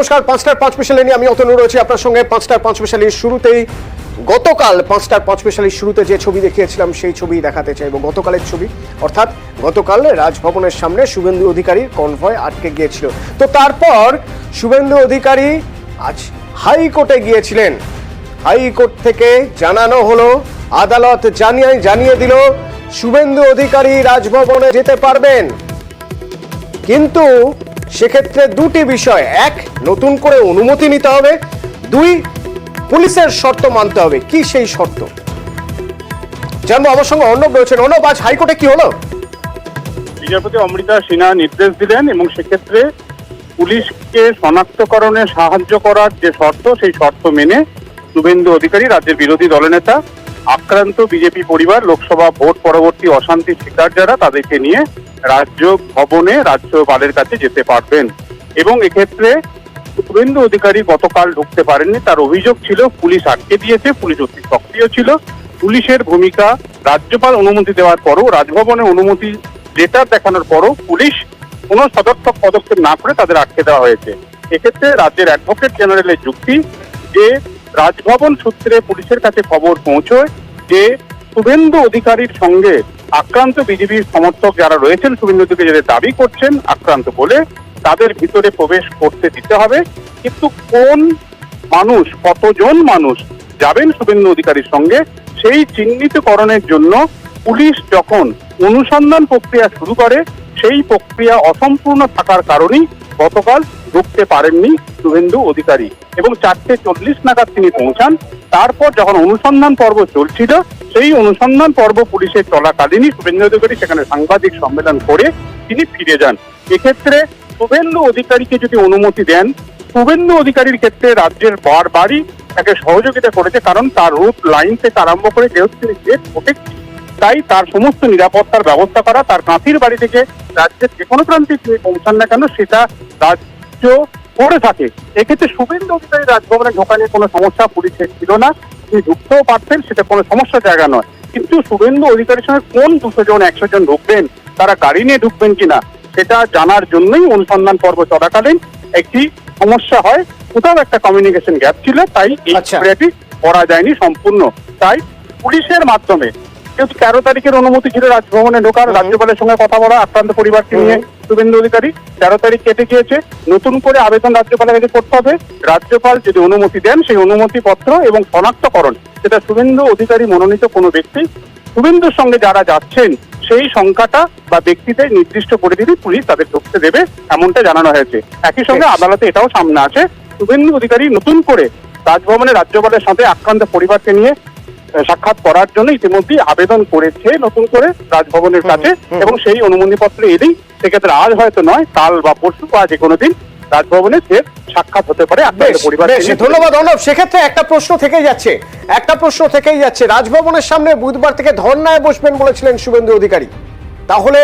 নমস্কার, 5টার 5 স্পেশালে নিয়ে আমি অতনু রয়েছি আপনার সঙ্গে। 5টার 5 স্পেশালির শুরুতেই গতকাল 5টার 5 স্পেশালির শুরুতে যে ছবি দেখিয়েছিলাম সেই ছবি দেখাতে চাইব। গতকালের ছবি, অর্থাৎ গতকাল রাজভবনের সামনে শুভেন্দু অধিকারীর কনভয় আটকে গিয়েছিল। তো তারপর শুভেন্দু অধিকারী আজ হাইকোর্টে গিয়েছিলেন। হাইকোর্ট থেকে জানানো হলো, আদালত জানিয়ে দিল শুভেন্দু অধিকারী রাজভবনে যেতে পারবেন, কিন্তু সেক্ষেত্রে দুটি বিষয়: এক, নতুন করে অনুমতি নিতে হবে; দুই, পুলিশের শর্ত মানতে হবে। কি সেই শর্ত জানবো। আমার সঙ্গে অর্ণব রয়েছেন। অর্ণব, আজ হাইকোর্টে কি হলো? বিচারপতি অমৃতা সিনহা নির্দেশ দিলেন এবং সেক্ষেত্রে পুলিশকে শনাক্তকরণে সাহায্য করার যে শর্ত, সেই শর্ত মেনে শুভেন্দু অধিকারী, রাজ্যের বিরোধী দলনেতা, আক্রান্ত বিজেপি পরিবার, লোকসভা ভোট পরবর্তী অশান্তির শিকার যারা, তাদেরকে নিয়ে রাজ্য ভবনে রাজ্যপালের কাছে যেতে পারবেন। এবং এক্ষেত্রে শুভেন্দু অধিকারী গতকাল ঢুকতে পারেননি। তার অভিযোগ ছিল পুলিশ আটকে দিয়েছে, পুলিশ অতি সক্রিয় ছিল। পুলিশের ভূমিকা, রাজ্যপাল অনুমতি দেওয়ার পরও, রাজভবনে অনুমতি লেটার দেখানোর পরও পুলিশ কোনো সদর্থক পদক্ষেপ না করে তাদের আটকে দেওয়া হয়েছে। এক্ষেত্রে রাজ্যের অ্যাডভোকেট জেনারেলের যুক্তি যে রাজভবন সূত্রে পুলিশের কাছে খবর পৌঁছয় যে শুভেন্দু অধিকারীর সঙ্গে আক্রান্ত বিজেপির সমর্থক যারা রয়েছেন, শুভেন্দু অধিকারী যাদের দাবি করছেন আক্রান্ত বলে, তাদের ভিতরে প্রবেশ করতে দিতে হবে। কিন্তু কোন মানুষ, কতজন মানুষ যাবেন শুভেন্দু অধিকারীর সঙ্গে, সেই চিহ্নিতকরণের জন্য পুলিশ যখন অনুসন্ধান প্রক্রিয়া শুরু করে, সেই প্রক্রিয়া অসম্পূর্ণ থাকার কারণেই গতকাল ঢুকতে পারেননি শুভেন্দু অধিকারী। এবং 4:40 নাগাদ তিনি পৌঁছান। তারপর যখন অনুসন্ধান পর্ব চলছিল, সেই অনুসন্ধান পর্ব পুলিশের চলাকালীনই শুভেন্দু অধিকারী সেখানে সাংবাদিক সম্মেলন করে তিনি ফিরে যান। এক্ষেত্রে শুভেন্দু অধিকারীকে যদি অনুমতি দেন, শুভেন্দু অধিকারীর ক্ষেত্রে রাজ্যের বারবারই তাকে সহযোগিতা করেছে, কারণ তার রুট লাইন থেকে আরম্ভ করে যেহেতু তিনি গেট প্রোটেক্ট, তাই তার সমস্ত নিরাপত্তার ব্যবস্থা করা, তার কাঁথির বাড়ি থেকে রাজ্যের যে কোনো প্রান্তে তিনি পৌঁছান না কেন সেটা রাজ্য করে থাকে। এক্ষেত্রে শুভেন্দু অধিকারী রাজভবনে ঢোকা নিয়ে কোনো সমস্যা পুলিশের ছিল না, তিনি ঢুকতেও পারতেন, সেটা কোনো সমস্যার জায়গা নয়। কিন্তু শুভেন্দু অধিকারীর সঙ্গে কোন 200 জন 100 জন ঢুকবেন, তারা গাড়ি নিয়ে ঢুকবেন কিনা, সেটা জানার জন্যই অনুসন্ধান পর্ব চলাকালীন একটি সমস্যা হয়। কোথাও একটা কমিউনিকেশন গ্যাপ ছিল, তাই এই প্রক্রিয়াটি করা যায়নি সম্পূর্ণ। তাই পুলিশের মাধ্যমে, যেহেতু 13 তারিখের অনুমতি ছিল রাজভবনে ঢোকার, রাজ্যপালের সঙ্গে কথা বলা আক্রান্ত পরিবারকে নিয়ে শুভেন্দু অধিকারী, 13 তারিখ কেটে গিয়েছে। নতুন করে আবেদন রাজ্যপালের কাছে করতে হবে। রাজ্যপাল যদি অনুমতি দেন, সেই অনুমতি পত্র এবং শনাক্তকরণ, সেটা শুভেন্দু অধিকারী মনোনীত কোনো ব্যক্তি, শুভেন্দুর সঙ্গে যারা যাচ্ছেন সেই সংখ্যাটা বা ব্যক্তিদের নির্দিষ্ট করে দিলে পুলিশ তাদের ঢুকতে দেবে, এমনটা জানানো হয়েছে। একই সঙ্গে আদালতে এটাও সামনে আছে, শুভেন্দু অধিকারী নতুন করে রাজভবনে রাজ্যপালের সাথে আক্রান্ত পরিবারকে নিয়ে সাক্ষাৎ করার জন্য ইতিমধ্যেই আবেদন করেছে নতুন করে রাজভবনের কাছে, এবং সেই অনুমতিপত্র এলেই, সেক্ষেত্রে আজ হয়তো নয়, কাল বা পরশু বা যে কোনো দিন রাজভবনে সে সাক্ষাৎ হতে পারে পরিবার। ধন্যবাদ অর্ণব। সেক্ষেত্রে একটা প্রশ্ন থেকেই যাচ্ছে, রাজভবনের সামনে বুধবার থেকে ধর্নায় বসবেন বলেছিলেন শুভেন্দু অধিকারী, তাহলে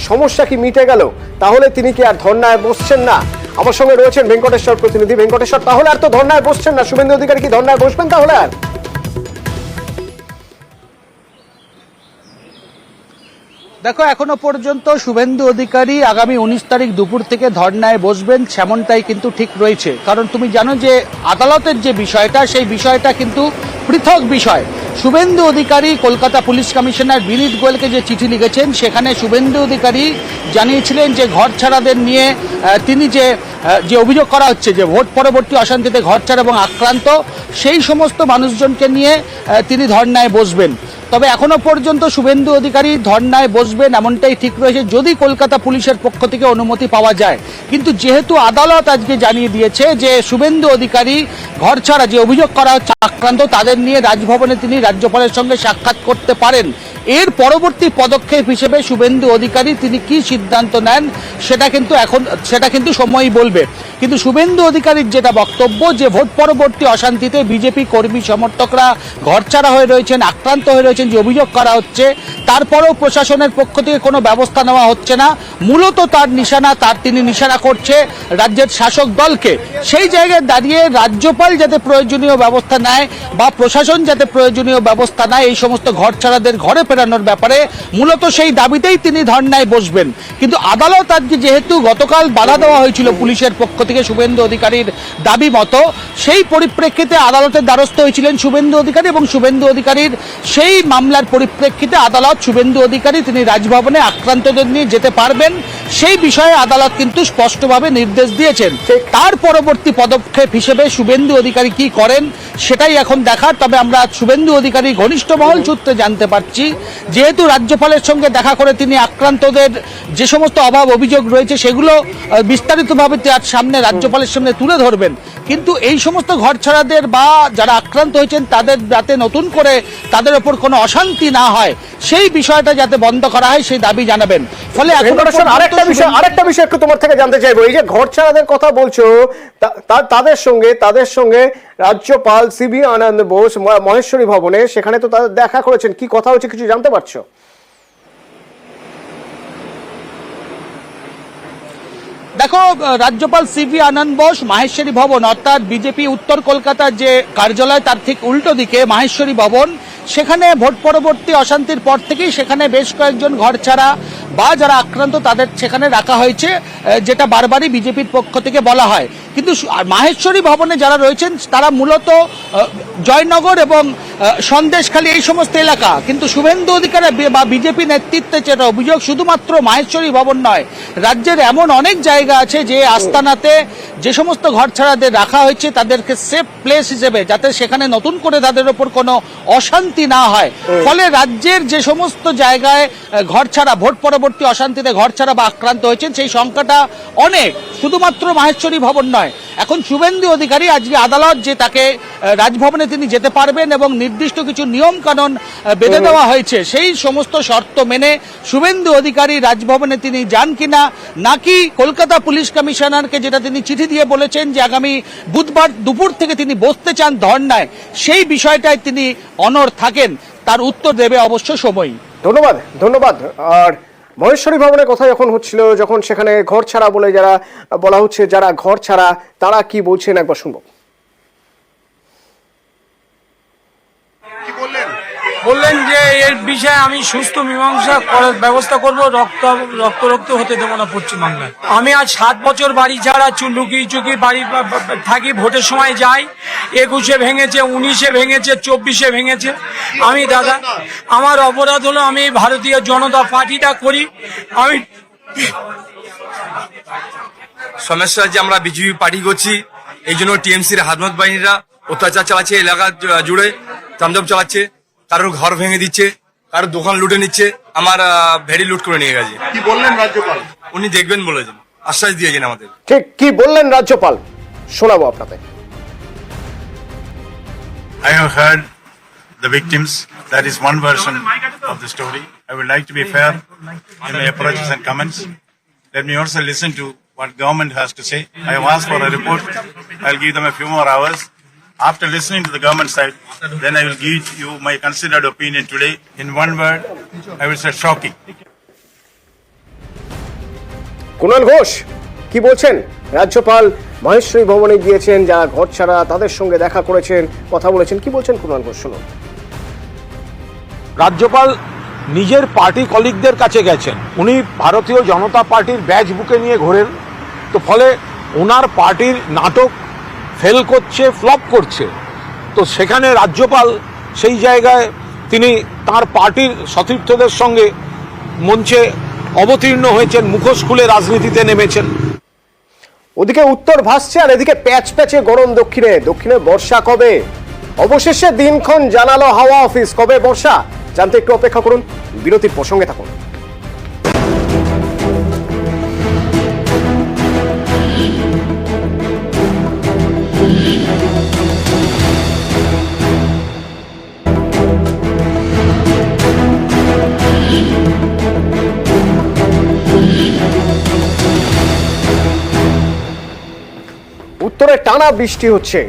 সমস্যা কি মিটে গেল? তাহলে তিনি কি আর ধর্নায় বসছেন না? আমার সঙ্গে রয়েছেন ভেঙ্কটেশ্বর প্রতিনিধি। ভেঙ্কটেশ্বর, তাহলে আর তো ধর্নায় বসছেন না শুভেন্দু অধিকারী, কি ধর্নায় বসবেন তাহলে আর? দেখো, এখনো পর্যন্ত শুভেন্দু অধিকারী আগামী 19 তারিখ দুপুর থেকে ধর্নায় বসবেন সেমনটাই কিন্তু ঠিক রয়েছে। কারণ তুমি জানো যে আদালতের যে বিষয়টা, সেই বিষয়টা কিন্তু পৃথক বিষয়। শুভেন্দু অধিকারী কলকাতা পুলিশ কমিশনার বিনীত গোয়েলকে যে চিঠি লিখেছেন, সেখানে শুভেন্দু অধিকারী জানিয়েছিলেন যে ঘর ছাড়াদের নিয়ে তিনি যে অভিযোগ করা হচ্ছে যে ভোট পরবর্তী অশান্তিতে ঘর ছাড়া এবং আক্রান্ত, সেই সমস্ত মানুষজনকে নিয়ে তিনি ধর্নায় বসবেন। তবে এখনো পর্যন্ত শুভেন্দু অধিকারী ধর্নায় বসবেন এমনটাই ঠিক রয়েছে, যদি কলকাতা পুলিশের পক্ষ থেকে অনুমতি পাওয়া যায়। কিন্তু যেহেতু আদালত আজকে জানিয়ে দিয়েছে যে শুভেন্দু অধিকারী ঘর ছাড়া যে অভিযোগ করা হচ্ছে আক্রান্ত, তাদের নিয়ে রাজভবনে তিনি রাজ্যপালের সঙ্গে সাক্ষাৎ করতে পারেন। এর পরবর্তী পদক্ষেপ হিসেবে শুভেন্দু অধিকারী তিনি কি সিদ্ধান্ত নেন সেটা কিন্তু সময়ই বলবে। কিন্তু শুভেন্দু অধিকারীর যেটা বক্তব্য, যে ভোট পরবর্তী অশান্তিতে বিজেপি কর্মী সমর্থকরা ঘরছাড়া হয়ে রয়েছেন, আক্রান্ত হয়ে রয়েছেন, যে অভিযোগ করা হচ্ছে, তারপরেও প্রশাসনের পক্ষ থেকে কোনো ব্যবস্থা নেওয়া হচ্ছে না। মূলত তার নিশানা তিনি নিশানা করছে রাজ্যের শাসক দলকে। সেই জায়গায় দাঁড়িয়ে রাজ্যপাল যাতে প্রয়োজনীয় ব্যবস্থা নেয় বা প্রশাসন যাতে প্রয়োজনীয় ব্যবস্থা নেয় এই সমস্ত ঘরছাড়াদের ঘরে ফেরানোর ব্যাপারে, মূলত সেই দাবিতেই তিনি ধর্নায় বসবেন। কিন্তু আদালত আজকে যেহেতু গতকাল বাধা দেওয়া হয়েছিল পুলিশের পক্ষ থেকে শুভেন্দু অধিকারীর দাবি মতো, সেই পরিপ্রেক্ষিতে আদালতের দ্বারস্থ হয়েছিলেন শুভেন্দু অধিকারী এবং শুভেন্দু অধিকারীর সেই মামলার পরিপ্রেক্ষিতে আদালত শুভেন্দু অধিকারী তিনি রাজভবনে আক্রান্তদের নিয়ে যেতে পারবেন সেই বিষয়ে আদালত কিন্তু স্পষ্টভাবে নির্দেশ দিয়েছেন। তার পরবর্তী পদক্ষেপ হিসেবে শুভেন্দু অধিকারী কি করেন সেটাই এখন দেখার। তবে আমরা শুভেন্দু অধিকারী ঘনিষ্ঠ মহল সূত্রে জানতে পারছি, যেহেতু রাজ্যপালের সঙ্গে দেখা করে তিনি আক্রান্তদের যে সমস্ত অভাব অভিযোগ রয়েছে সেগুলো বিস্তারিতভাবে তার সামনে রাজ্যপালের সামনে তুলে ধরবেন। কিন্তু এই সমস্ত ঘরছাড়াদের বা যারা আক্রান্ত হয়েছেন তাদের যাতে নতুন করে তাদের ওপর কোনো অশান্তি না হয় সেই বিষয়টা যাতে বন্ধ করা হয় সেই দাবি জানাবেন। ফলে এখন আরেকটা বিষয় একটু তোমার থেকে জানতে চাইবো, এই যে ঘরছাড়াদের কথা বলছো তাদের সঙ্গে রাজ্যপাল সিভি আনন্দ বোস মহেশ্বরী ভবনে সেখানে তো তাদের দেখা করেছেন, কি কথা হচ্ছে কিছু জানতে পারছো? দেখো, রাজ্যপাল সিভি আনন্দ বোস মাহেশ্বরী ভবন অর্থাৎ বিজেপি উত্তর কলকাতার যে কার্যালয় তার ঠিক উল্টো দিকে মাহেশ্বরী ভবন, সেখানে ভোট পরবর্তী অশান্তির পর থেকেই সেখানে বেশ কয়েকজন ঘরছাড়া বা যারা আক্রান্ত তাদের সেখানে রাখা হয়েছে, যেটা বারবারই বিজেপির পক্ষ থেকে বলা হয়। কিন্তু মাহেশ্বরী ভবনে যারা রয়েছেন তারা মূলত জয়নগর এবং সন্দেশখালী এই সমস্ত এলাকা। কিন্তু শুভেন্দু অধিকারী বা বিজেপি নেতৃত্বে যেটা অভিযোগ, শুধুমাত্র মাহেশ্বরী ভবন নয়, রাজ্যের এমন অনেক জায়গা আছে যে আস্তানাতে যে সমস্ত ঘরছাড়াদের রাখা হয়েছে তাদেরকে সেফ প্লেস হিসেবে, যাতে সেখানে নতুন করে তাদের ওপর কোনো অশান্তি না হয়। ফলে রাজ্যের যে সমস্ত জায়গায় ঘরছাড়া ভোট পরবর্তী অশান্তিতে ঘরছাড়া বা আক্রান্ত হয়েছেন সেই সংখ্যাটা অনেক, শুধুমাত্র মাহেশ্বরী ভবন নয়। এখন শুভেন্দু অধিকারী আজকে আদালত যে তাকে রাজভবনে তিনি যেতে পারবেন এবং নির্দিষ্ট কিছু নিয়ম কানুন বেঁধে দেওয়া হয়েছে সেই সমস্ত শর্ত মেনে শুভেন্দু অধিকারী রাজভবনে তিনি যান কিনা, নাকি কলকাতা পুলিশ কমিশনারকে যেটা তিনি চিঠি দিয়ে বলেছেন যে আগামী বুধবার দুপুর থেকে তিনি বসতে চান ধর্নায়, সেই বিষয়টায় তিনি অনড় থাকেন, তার উত্তর দেবে অবশ্য সময়। ধন্যবাদ। আর মহেশ্বরী ভবনের কথা যখন হচ্ছিল, যখন সেখানে ঘর ছাড়া বলে যারা বলা হচ্ছে, যারা ঘর ছাড়া তারা কি বলছেন একবার শুনবো। বললেন যে এর বিষয়ে আমি সুস্থ মীমাংসা করার ব্যবস্থা করব, রক্ত হতে দেবো না পশ্চিমবাংলায়। আমি আজ 7 বছর বাড়ি ছাড়া লুকিয়ে চুকিয়ে বাড়ি থাকি, ভোটের সময় যাই, 21-এ ভেঙেছে, 19-এ ভেঙেছে, 24-এ ভেঙেছে। আমি দাদা, আমার অপরাধ হলো আমি ভারতীয় জনতা পার্টিটা করি। আমি সমস্যা যে আমরা বিজেপি পার্টি করছি, এই জন্য টিএমসির হাজমত বাহিনীরা অত্যাচার চালাচ্ছে, এলাকা জুড়ে তাণ্ডব চালাচ্ছে, কারোর ঘর ভেঙে দিচ্ছে, কারোর দোকান লুটে নিচ্ছে, আমার ভেড়ি লুট করে নিয়ে গেছে। কি বললেন রাজ্যপাল? উনি দেখবেন বলেছেন, আশ্বাস দিয়েছেন আমাদের। ঠিক কি বললেন রাজ্যপাল, শোনাবো আপনাদের। I have heard the victims. That is one version of the story. I would like to be fair in my approaches and comments. Let me also listen to what government has to say. I have asked for a report. I'll give them a few more hours. After listening to the government side, then I will give you my considered opinion today. In one word, I will say shocking. Kunal Ghosh কি বলছেন? রাজ্যপাল মহেশ্বরী ভবনে গিয়েছেন, যারা ঘর ছাড়া তাদের সঙ্গে দেখা করেছেন, কথা বলেছেন, কি বলছেন কুণাল ঘোষ শুনুন। রাজ্যপাল নিজের পার্টি কলিগদের কাছে গেছেন, উনি ভারতীয় জনতা পার্টির ব্যাজ বুকে নিয়ে ঘোরেন, তো ফলে ওনার পার্টির নাটক ফেল করছে, ফ্লপ করছে। তো সেখানে রাজ্যপাল সেই জায়গায় তিনি তার পার্টির সতীর্থদের সঙ্গে মঞ্চে অবতীর্ণ হয়েছেন, মুখোশ খুলে রাজনীতিতে নেমেছেন। ওদিকে উত্তর ভাসছে আর এদিকে প্যাচ প্যাচে গরম দক্ষিণে বর্ষা কবে? অবশেষে দিনক্ষণ জানালো হাওয়া অফিস, কবে বর্ষা জানতে একটু অপেক্ষা করুন, বিরতির প্রসঙ্গে থাকুন। উত্তরে টানা বৃষ্টি হচ্ছে,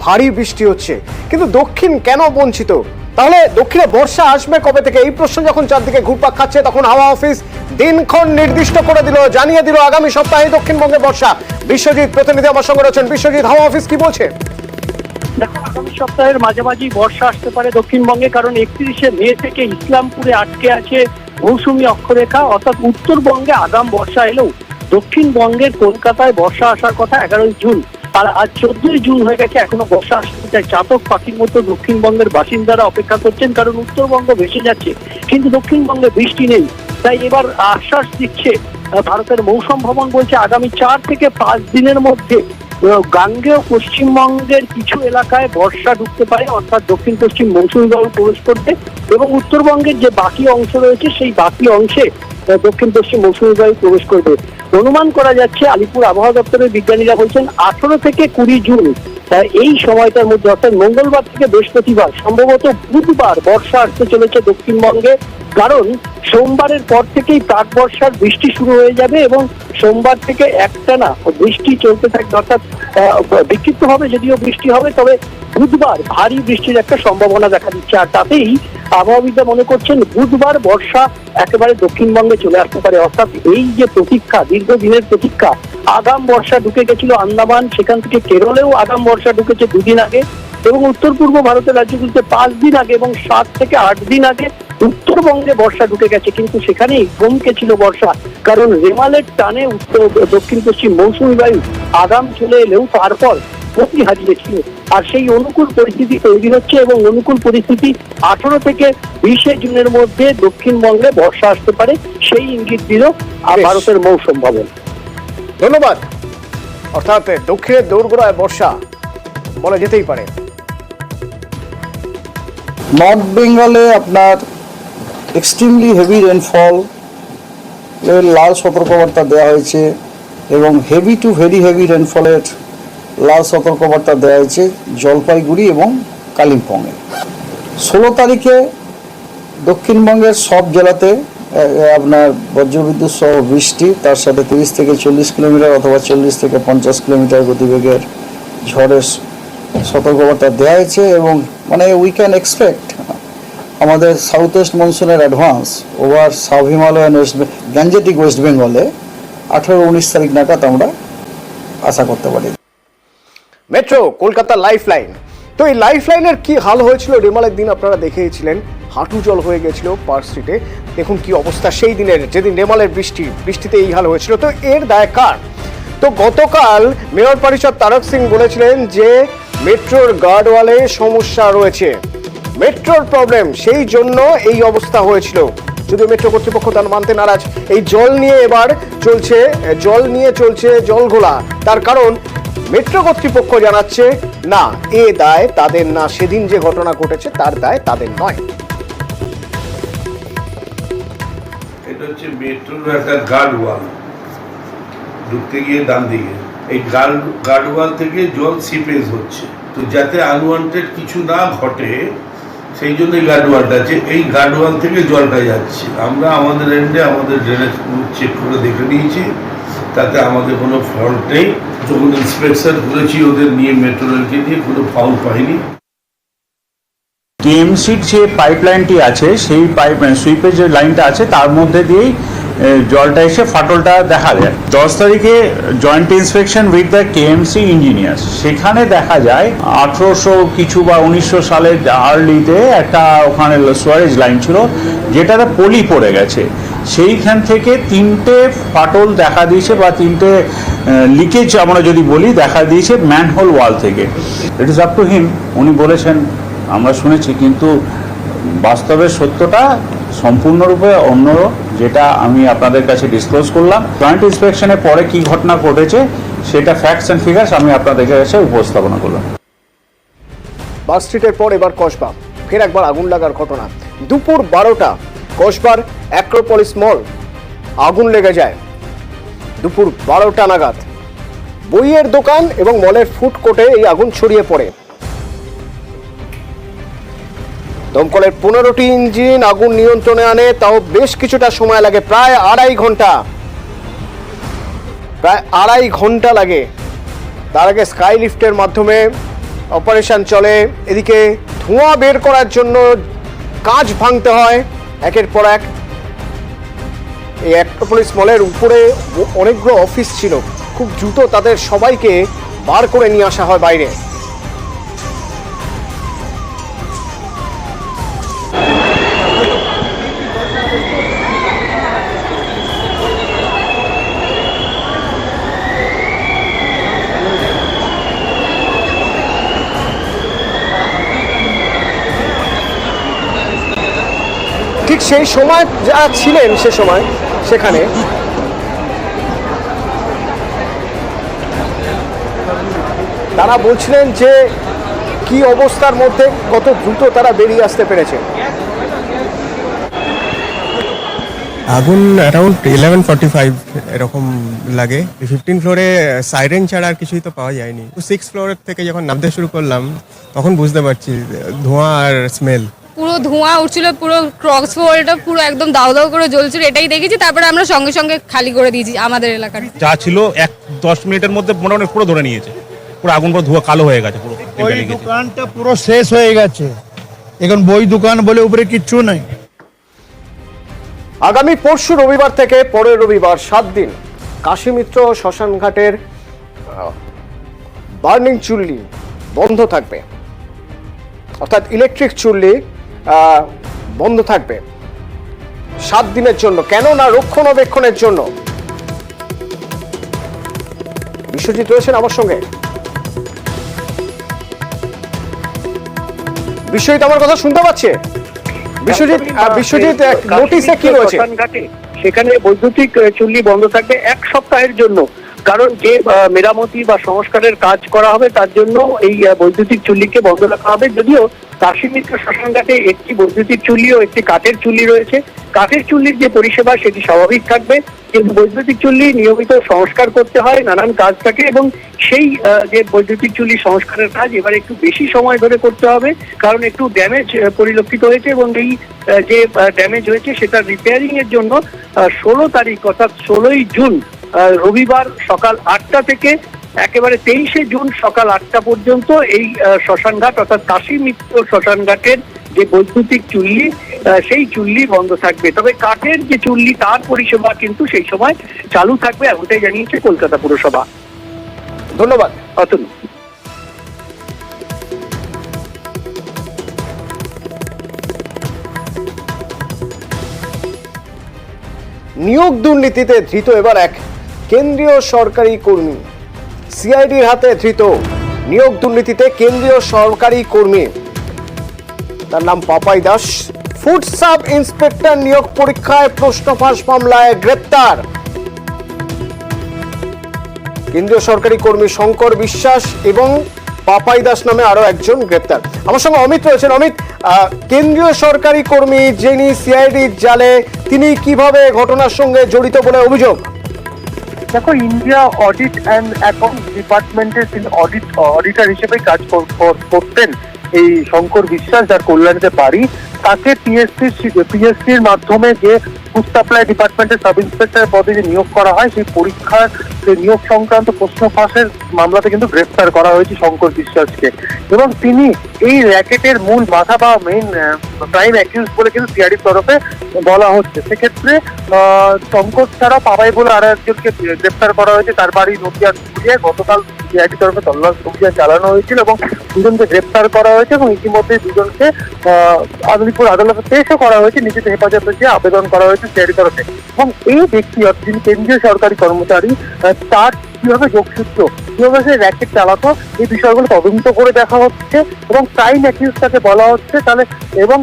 ভারী বৃষ্টি হচ্ছে, কিন্তু দক্ষিণ কেন বঞ্চিত? তাহলে দক্ষিণে বর্ষা আসবে কবে থেকে, এই প্রশ্ন যখন চারদিকে ঘুরপাক খাচ্ছে, তখন হাওয়া অফিস দিনক্ষণ নির্দিষ্ট করে দিল, জানিয়ে দিল আগামী সপ্তাহে দক্ষিণবঙ্গে বর্ষা। বিশ্বজিৎ প্রতিনিধি আমার সঙ্গে রয়েছেন। বিশ্বজিৎ, হাওয়া অফিস কি বলছে? দেখো, আগামী সপ্তাহের মাঝামাঝি বর্ষা আসতে পারে দক্ষিণবঙ্গে, কারণ 31শে মে থেকে ইসলামপুরে আটকে আছে মৌসুমী অক্ষরেখা, অর্থাৎ উত্তরবঙ্গে আগাম বর্ষা এলেও দক্ষিণবঙ্গের কলকাতায় বর্ষা আসার কথা 11ই জুন, আর আজ 14ই জুন হয়ে গেছে, এখনো বর্ষা আসতে চায়। চাতক পাখির মতো দক্ষিণবঙ্গের বাসিন্দারা অপেক্ষা করছেন, কারণ উত্তরবঙ্গ ভেসে যাচ্ছে কিন্তু দক্ষিণবঙ্গে বৃষ্টি নেই। তাই এবার আশ্বাস দিচ্ছে ভারতের মৌসুম ভবন, বলছে আগামী 4 থেকে 5 দিনের মধ্যে গাঙ্গেয় পশ্চিমবঙ্গের কিছু এলাকায় বর্ষা ঢুকতে পারে, অর্থাৎ দক্ষিণ পশ্চিম মৌসুমী বায়ু প্রবেশ করতে, এবং উত্তরবঙ্গের যে বাকি অংশ রয়েছে সেই বাকি অংশে দক্ষিণ পশ্চিম মৌসুমী বায়ু প্রবেশ করবে। অনুমান করা যাচ্ছে, আলিপুর আবহাওয়া দপ্তরের বিজ্ঞানীরা বলছেন 18 থেকে 20 জুন এই সময়টার মধ্যে, অর্থাৎ মঙ্গলবার থেকে বৃহস্পতিবার, সম্ভবত বুধবার বর্ষা আসতে চলেছে দক্ষিণবঙ্গে। কারণ সোমবারের পর থেকেই প্রাক বর্ষার বৃষ্টি শুরু হয়ে যাবে এবং সোমবার থেকে একটানা বৃষ্টি চলতে থাকবে, অর্থাৎ বিক্ষিপ্তভাবে যদিও বৃষ্টি হবে, তবে বুধবার ভারী বৃষ্টির একটা সম্ভাবনা দেখা দিচ্ছে। আর তাতেই আবহাওয়াবিদরা মনে করছেন বুধবার বর্ষা একেবারে দক্ষিণবঙ্গে চলে আসতে পারে। অর্থাৎ এই যে প্রতীক্ষা, দীর্ঘদিনের প্রতীক্ষা, আগাম বর্ষা ঢুকে গেছিল আন্দামান, সেখান থেকে কেরলেও আগাম বর্ষা ঢুকেছে 2 দিন আগে, এবং উত্তর পূর্ব ভারতের রাজ্যগুলিতে 5 দিন আগে এবং 7 থেকে 8 দিন আগে উত্তরবঙ্গে বর্ষা ঢুকে গেছে। কিন্তু সেখানেই থমকে ছিল বর্ষা, কারণ রেমালের টানে দক্ষিণ পশ্চিম মৌসুমী বায়ু আগাম চলে এলেও তারপর গতি হারিয়েছিল। আর সেই অনুকূল পরিস্থিতি তৈরি হচ্ছে, এবং অনুকূল পরিস্থিতি 18 থেকে 20 জুনের মধ্যে দক্ষিণবঙ্গে বর্ষা আসতে পারে, সেই ইঙ্গিত দিল ভারতের মৌসুম ভবন। ধন্যবাদ। অর্থাৎ দক্ষিণের দৌড়গোড়ায় বর্ষা বলা যেতেই পারে। নর্থ বেঙ্গলে আপনার এক্সট্রিমলি হেভি রেনফল এর লাল সতর্কবার্তা দেওয়া হয়েছে, এবং হেভি টু ভেরি হেভি রেনফলের লাল সতর্কবার্তা দেওয়া হয়েছে জলপাইগুড়ি এবং কালিম্পংয়ে। 16 তারিখে দক্ষিণবঙ্গের সব জেলাতে আপনার বজ্রবিদ্যুৎ সহ বৃষ্টি, তার সাথে 30 থেকে 40 কিলোমিটার অথবা 40 থেকে 50 কিলোমিটার গতিবেগের ঝড়ের সতর্কবার্তা দেওয়া হয়েছে। এবং মানে উই ক্যান এক্সপেক্ট আমাদের সাউথ ওয়েস্ট মনসুনের advance over sub Himalayan Gangetic west বেঙ্গলে 18-19 তারিখ নাগাদ আমরা আশা করতে পারি। মেট্রো কলকাতা লাইফ লাইন, তো এই লাইফ লাইনের কি হাল হয়েছিল রেমালের দিন আপনারা দেখেছিলেন, হাঁটু জল হয়ে গেছিল পার্ক স্ট্রিটে। দেখুন কি অবস্থা সেই দিনের, যেদিন রেমালের বৃষ্টিতে এই হাল হয়েছিল। তো এর দায় কার? তো গতকাল মেয়র পরিষদ তারক সিং বলেছিলেন যে মেট্রোর গার্ডওয়ালে সমস্যা রয়েছে, মেট্রোর প্রবলেম, সেই জন্য এই অবস্থা হয়েছিল। যদিও মেট্রো কর্তৃপক্ষ তার মানতে নারাজ। এই জল নিয়ে এবার চলছে জল ঘোলা। তার কারণ মেট্রো কর্তৃপক্ষ জানাচ্ছে না, এ দায় তাদের না, সেদিন যে ঘটনা ঘটেছে তার দায় তাদের নয়। এটা হচ্ছে মেট্রোর একটা গার্ড ওয়াল, ঢুকতে গিয়ে ডান দিকে এই গার্ড ওয়াল থেকে জল সিপেজ হচ্ছে। তো যাতে আনওয়ান্টেড কিছু না ঘটে সেই জন্য এই গার্ড ওয়ালটা আছে, এই গার্ড ওয়াল থেকে জলটা যাচ্ছে। আমরা আমাদের এন্ডে আমাদের ড্রেনেজ চেক করে দেখে নিয়েছি, তাতে আমাদের কোনো ফল্ট নেই। যখন ইন্সপেকশন করেছি ওদের নিয়ে, মেট্রো রেলকে নিয়ে, কোনো ফাউল পাইনি। টিএমসির যে পাইপলাইনটি আছে, সেই সুইপের যে লাইনটা আছে তার মধ্যে দিয়েই জলটা এসে ফাটলটা দেখা যায়। 10 তারিখে joint inspection with the KMC engineers, সেখানে দেখা যায় 1800 কিছু বা 1900 সালের আর্লিতে একটা ওখানে সোয়ারেজ লাইন ছিল যেটাতে পলি পড়ে গেছে। সেইখান থেকে 3টে ফাটল দেখা দিয়েছে, বা 3টে লিকেজ আমরা যদি বলি দেখা দিয়েছে ম্যানহোল ওয়াল থেকে। It is up to him, উনি বলেছেন, আমরা শুনেছি, কিন্তু বাস্তবের সত্যটা সম্পূর্ণরূপে অন্য, যেটা আমি আপনাদের কাছে ডিসক্লোজ করলাম। জয়েন্ট ইন্সপেকশনের পরে কি ঘটনা ঘটেছে সেটা ফ্যাক্টস অ্যান্ড ফিগার্স আমি আপনাদের কাছে উপস্থাপনা করলাম। বাস স্ট্রিটের পর এবার কসবা, ফের একবার আগুন লাগার ঘটনা। দুপুর 12টা কসবার অ্যাক্রোপলিস মল আগুন লেগে যায়। দুপুর 12টা নাগাদ বইয়ের দোকান এবং মলের ফুড কোর্টে এই আগুন ছড়িয়ে পড়ে। দমকলের 15টি ইঞ্জিন আগুন নিয়ন্ত্রণে আনে, তাও বেশ কিছুটা সময় লাগে, প্রায় আড়াই ঘন্টা লাগে। তার আগে স্কাই লিফটের মাধ্যমে অপারেশন চলে, এদিকে ধোঁয়া বের করার জন্য কাঁচ ভাঙতে হয় একের পর এক। এই অ্যাক্রোপলিস মলের উপরে অনেকগুলো অফিস ছিল, খুব দ্রুত তাদের সবাইকে বার করে নিয়ে আসা হয় বাইরে। ঠিক সেই সময় যারা ছিলেন সে সময় সেখানে, তারা বলছিলেন যে কি অবস্থার মধ্যে কত দ্রুত তারা বেরিয়ে আসতে পেরেছে। আগুন অ্যারাউন্ড 11:45 এরকম লাগে। 15 ফ্লোরে সাইরেন ছাড়া আর কিছুই তো পাওয়া যায়নি। 6 ফ্লোরের থেকে যখন নামতে শুরু করলাম তখন বুঝতে পারছি ধোঁয়া আর স্মেল। পুরো ধোঁয়া উঠছিল, পুরো ক্রস ফ্লোরটা পুরো একদম দাউ দাউ করে জ্বলছিল, এটাই দেখেছি। তারপরে আমরা সঙ্গে সঙ্গে খালি করে দিয়েছি আমাদের এলাকার। যা ছিল 10 মিনিটের মধ্যে মোটামুটি পুরো ধরে নিয়েছে, পুরো আগুন পুরো ধোঁয়া কালো হয়ে গেছে, পুরো ওই দোকানটা পুরো শেষ হয়ে গেছে, এখন বই দোকান বলে উপরে কিচ্ছু নাই। আগামী পরশু রবিবার থেকে পরের রবিবার 7 দিন কাশীমিত্র শ্মশানঘাটের বার্নিং চুল্লি বন্ধ থাকবে, অর্থাৎ ইলেকট্রিক চুল্লি বন্ধ থাকবে 7 দিনের জন্য। কেন না রক্ষণাবেক্ষণের জন্য। বিশ্বজিৎ রয়েছেন আমার সঙ্গে। বিশ্বজিৎ আমার কথা শুনতে পাচ্ছে? বিশ্বজিৎ নোটিশে কি রয়েছে? সেখানে বৈদ্যুতিক চুল্লি বন্ধ থাকবে 1 সপ্তাহের জন্য, কারণ যে মেরামতি বা সংস্কারের কাজ করা হবে তার জন্য এই বৈদ্যুতিক চুল্লিকে বন্ধ রাখা হবে। যদিও কাশীমিত্র শ্মশানঘাটে একটি বৈদ্যুতিক চুল্লি ও একটি কাঠের চুল্লি রয়েছে। কাঠের চুল্লির যে পরিষেবা সেটি স্বাভাবিক থাকবে, কিন্তু বৈদ্যুতিক চুল্লি নিয়মিত সংস্কার করতে হয়, নানান কাজ থাকে, এবং সেই যে বৈদ্যুতিক চুল্লি সংস্কারের কাজ এবার একটু বেশি সময় ধরে করতে হবে, কারণ একটু ড্যামেজ পরিলক্ষিত হয়েছে, এবং এই যে ড্যামেজ হয়েছে সেটা রিপেয়ারিং এর জন্য 16 তারিখ অর্থাৎ 16ই জুন রবিবার সকাল 8টা থেকে একেবারে 23শে জুন সকাল 8টা পর্যন্ত এই শ্মশানঘাট অর্থাৎ কাশীমিত্র শ্মশানঘাটের যে বৈদ্যুতিক চুল্লি সেই চুল্লি বন্ধ থাকবে। তবে কাঠের যে চুল্লি তার পরিষেবা কিন্তু সেই সময় চালু থাকবে, এমনটাই জানিয়েছে কলকাতা পুরসভা। ধন্যবাদ অতুল। নিয়োগ দুর্নীতিতে ধৃত এবার এক কেন্দ্রীয় সরকারি কর্মী। সিআইডির হাতে ধৃত নিয়োগ দুর্নীতিতে কেন্দ্রীয় সরকারি কর্মী, তার নাম Papai Das. Food sub inspector নিয়োগ পরীক্ষায় প্রশ্ন ফাঁস মামলায় গ্রেপ্তার কেন্দ্রীয় সরকারি কর্মী শঙ্কর বিশ্বাস এবং পাপাই দাস নামে আরো একজন গ্রেপ্তার। আমার সঙ্গে অমিত রয়েছেন। অমিত, কেন্দ্রীয় সরকারি কর্মী যিনি সিআইডির জালে, তিনি কিভাবে ঘটনার সঙ্গে জড়িত বলে অভিযোগ? দেখো, ইন্ডিয়া অডিট অ্যান্ড অ্যাকাউন্ট ডিপার্টমেন্টের তিনি অডিটর হিসেবে কাজ করতেন এই শঙ্কর বিশ্বাস, যার কল্যাণীতে বাড়ি। তাকে পিএসসির মাধ্যমে যে ফুড সাপ্লাই ডিপার্টমেন্টের সাব ইন্সপেক্টর পদে যে নিয়োগ করা হয়, সেই পরীক্ষার নিয়োগ সংক্রান্ত প্রশ্ন ফাঁসের মামলাতে কিন্তু গ্রেফতার করা হয়েছে শঙ্কর বিশ্বাসকে, এবং তিনি এই র্যাকেটের মূল মাথা বা মেইন প্রাইম অ্যাকিউজ বলে কিন্তু সিআইডির তরফে বলা হচ্ছে। সেক্ষেত্রে শঙ্কর ছাড়া পাবাই বলে আরো একজনকে গ্রেফতার করা হয়েছে, তার বাড়ি নদিয়ার পুরিয়ায়। গতকাল সিআইডির তরফে তল্লাশ অভিযান চালানো হয়েছিল এবং দুজনকে গ্রেফতার করা হয়েছে, এবং ইতিমধ্যে দুজনকে আলিপুর আদালতে পেশও করা হয়েছে, নিজেদের হেফাজতে যে আবেদন করা হয়েছে সিআইডির তরফে। এবং এই ব্যক্তি অর্থাৎ যিনি কেন্দ্রীয় সরকারি কর্মচারী, তার কিভাবে যোগসূত্র, কিভাবে সে র্যাকেট চালাতো, এই বিষয়গুলো তদন্ত করে দেখা হচ্ছে, এবং প্রাইম অ্যাকিউজ তাকে বলা হচ্ছে তাহলে। এবং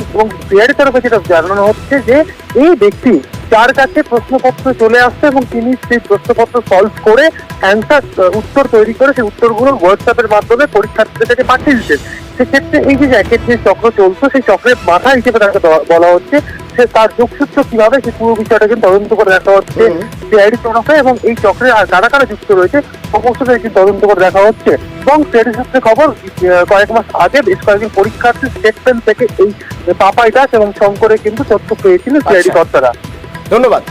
সিআইডির তরফে যেটা জানানো হচ্ছে যে এই ব্যক্তি যার কাছে প্রশ্নপত্র চলে আসছে এবং তিনি সেই প্রশ্নপত্র সলভ করে অ্যান্সার উত্তর তৈরি করে সেই উত্তরগুলো হোয়াটসঅ্যাপের মাধ্যমে পরীক্ষার্থীদের কাছে পাঠিয়ে দিতেন। সেক্ষেত্রে এই যে র্যাকেট যে চক্র চলতো, সেই চক্রের মাথা হিসেবে তাকে বলা হচ্ছে। সে তার যোগসূত্র কিভাবে, সেই পুরো বিষয়টা কিন্তু তদন্ত করে দেখা হচ্ছে সিআইডির তরফে, এবং এই চক্রে আর কারা কারা যুক্ত রয়েছে সমস্ত কিছু তদন্ত করে দেখা হচ্ছে। এবং সিআইডির সূত্রে খবর, কয়েক মাস আগে বেশ কয়েকজন পরীক্ষার্থী স্টেটমেন্ট থেকে এই পাপাই দাস এবং শঙ্করের কিন্তু তথ্য পেয়েছিলেন সিআইডি কর্তারা। ধন্যবাদ।